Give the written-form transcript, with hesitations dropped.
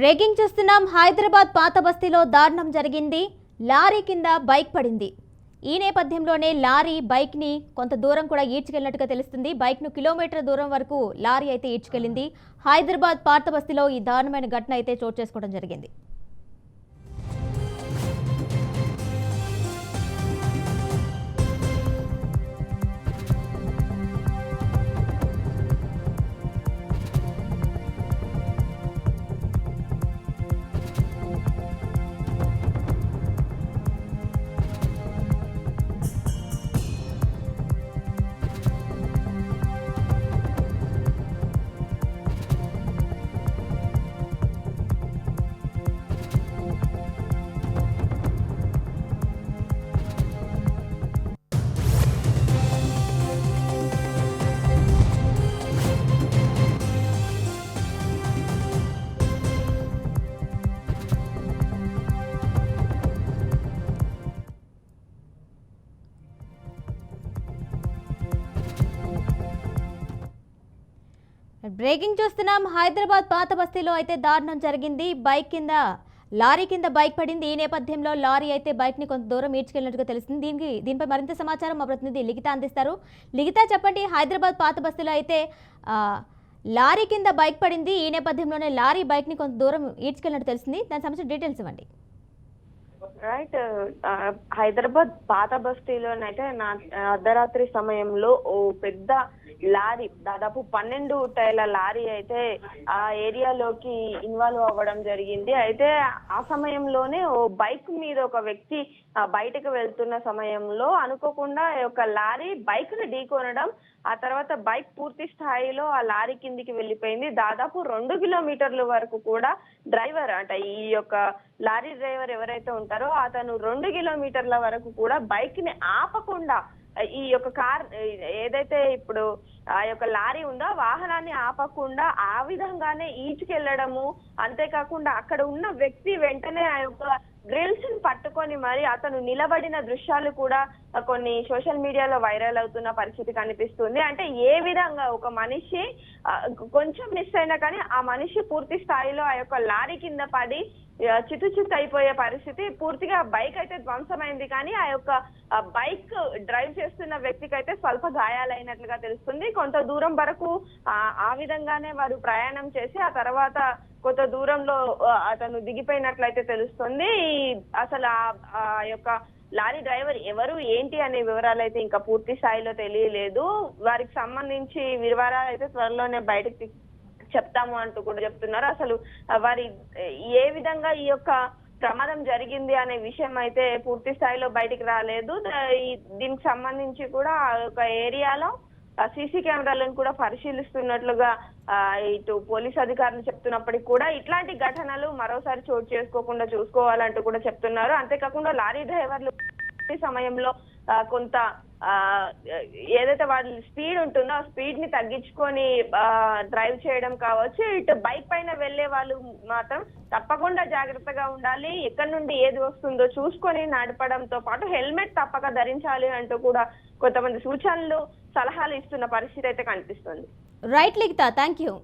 Breaking చూస్తున్నాం. హైదరాబాద్ పాత బస్తీలో దారుణం జరిగింది. లారీ కింద బైక్ పడింది. ఈ నేపథ్యంలోనే లారీ బైక్ ని కొంత దూరం కూడా ఈడ్చుకెళ్లినట్టుగా తెలుస్తుంది. బైక్ ను కిలోమీటర్ దూరం వరకు లారీ అయితే ఈడ్చుకెళ్లింది. హైదరాబాద్ పాత బస్తీలో ఈ దారుణమైన ఘటన అయితే చోటు చేసుకోవడం జరిగింది. బ్రేకింగ్ చూస్తున్నాం. హైదరాబాద్ పాత బస్తీలో అయితే దారుణం జరిగింది. లారీ కింద బైక్ పడింది. ఈ నేపథ్యంలో లారీ అయితే బైక్ ని కొంత దూరం ఈడ్చుకెళ్ళినట్టుగా తెలుస్తుంది. దీనిపై మరింత సమాచారం మా ప్రతినిధి లిఖిత అందిస్తారు. లిఖిత, చెప్పండి. హైదరాబాద్ పాత బస్తీలో అయితే లారీ కింద బైక్ పడింది. ఈ నేపథ్యంలోనే లారీ బైక్ ని కొంత దూరం ఈడ్చుకెళ్ళినట్టు తెలిసింది. దానికి సంబంధించిన డీటెయిల్స్ ఇవ్వండి. రైట్. హైదరాబాద్ పాత బస్తీలోనైతే అర్ధరాత్రి సమయంలో ఓ పెద్ద లారీ, దాదాపు 12 టైర్ల లారీ అయితే ఆ ఏరియాలోకి ఇన్వాల్వ్ అవ్వడం జరిగింది. అయితే ఆ సమయంలోనే ఓ బైక్ మీద ఒక వ్యక్తి బయటకు వెళ్తున్న సమయంలో అనుకోకుండా ఒక లారీ బైక్ ను ఢీకొనడం, ఆ తర్వాత బైక్ పూర్తి స్థాయిలో ఆ లారీ కిందికి వెళ్ళిపోయింది. దాదాపు 2 కిలోమీటర్ల వరకు కూడా డ్రైవర్, అంటే ఈ యొక్క లారీ డ్రైవర్ ఎవరైతే ఉంటారో అతను 2 కిలోమీటర్ల వరకు కూడా బైక్ ని ఆపకుండా ఈ యొక్క కార్ ఏదైతే ఇప్పుడు ఆ యొక్క లారీ ఉందో వాహనాన్ని ఆపకుండా ఆ విధంగానే ఈడ్చుకెళ్లడము, అంతేకాకుండా అక్కడ ఉన్న వ్యక్తి వెంటనే ఆ యొక్క గ్రిల్స్ ని పట్టుకొని మరి అతను నిలబడిన దృశ్యాలు కూడా కొన్ని సోషల్ మీడియాలో వైరల్ అవుతున్న పరిస్థితి కనిపిస్తుంది. అంటే ఏ విధంగా ఒక మనిషి కొంచెం మిస్ అయినా కానీ ఆ మనిషి పూర్తి స్థాయిలో ఆ యొక్క లారీ కింద పడి చిత్తు అయిపోయే పరిస్థితి. పూర్తిగా బైక్ అయితే ధ్వంసమైంది, కానీ ఆ యొక్క బైక్ డ్రైవ్ చేస్తున్న వ్యక్తికి అయితే స్వల్ప గాయాలైనట్లుగా తెలుస్తుంది. కొంత దూరం వరకు ఆ విధంగానే వారు ప్రయాణం చేసి ఆ తర్వాత కొంత దూరంలో అతను దిగిపోయినట్లయితే తెలుస్తుంది. అసలు ఆ యొక్క లారీ డ్రైవర్ ఎవరు ఏంటి అనే వివరాలు అయితే ఇంకా పూర్తి స్థాయిలో తెలియలేదు. వారికి సంబంధించి వివరాలు అయితే త్వరలోనే బయటకు చెప్తాము అంటూ కూడా చెప్తున్నారు. అసలు వారి ఏ విధంగా ఈ యొక్క ప్రమాదం జరిగింది అనే విషయం అయితే పూర్తి స్థాయిలో బయటికి రాలేదు. దీనికి సంబంధించి కూడా ఒక ఏరియాలో సీసీ కెమెరాలను కూడా పరిశీలిస్తున్నట్లుగా ఇటు పోలీస్ అధికారులు చెప్తున్నప్పటికీ కూడా ఇట్లాంటి ఘటనలు మరోసారి చోటు చేసుకోకుండా చూసుకోవాలంటూ కూడా చెప్తున్నారు. అంతేకాకుండా లారీ డ్రైవర్లు సమయంలో కొంత ఏదైతే వాళ్ళ స్పీడ్ ఉంటుందో ఆ స్పీడ్ ని తగ్గించుకొని డ్రైవ్ చేయడం కావచ్చు. ఇటు బైక్ పైన వెళ్లే వాళ్ళు మాత్రం తప్పకుండా జాగ్రత్తగా ఉండాలి, ఎక్కడి నుండి ఏది వస్తుందో చూసుకొని నడపడంతో పాటు హెల్మెట్ తప్పక ధరించాలి అంటూ కూడా కొంతమంది సూచనలు, సలహాలు ఇస్తున్న పరిస్థితి అయితే కనిపిస్తుంది. Right Likhita, thank you.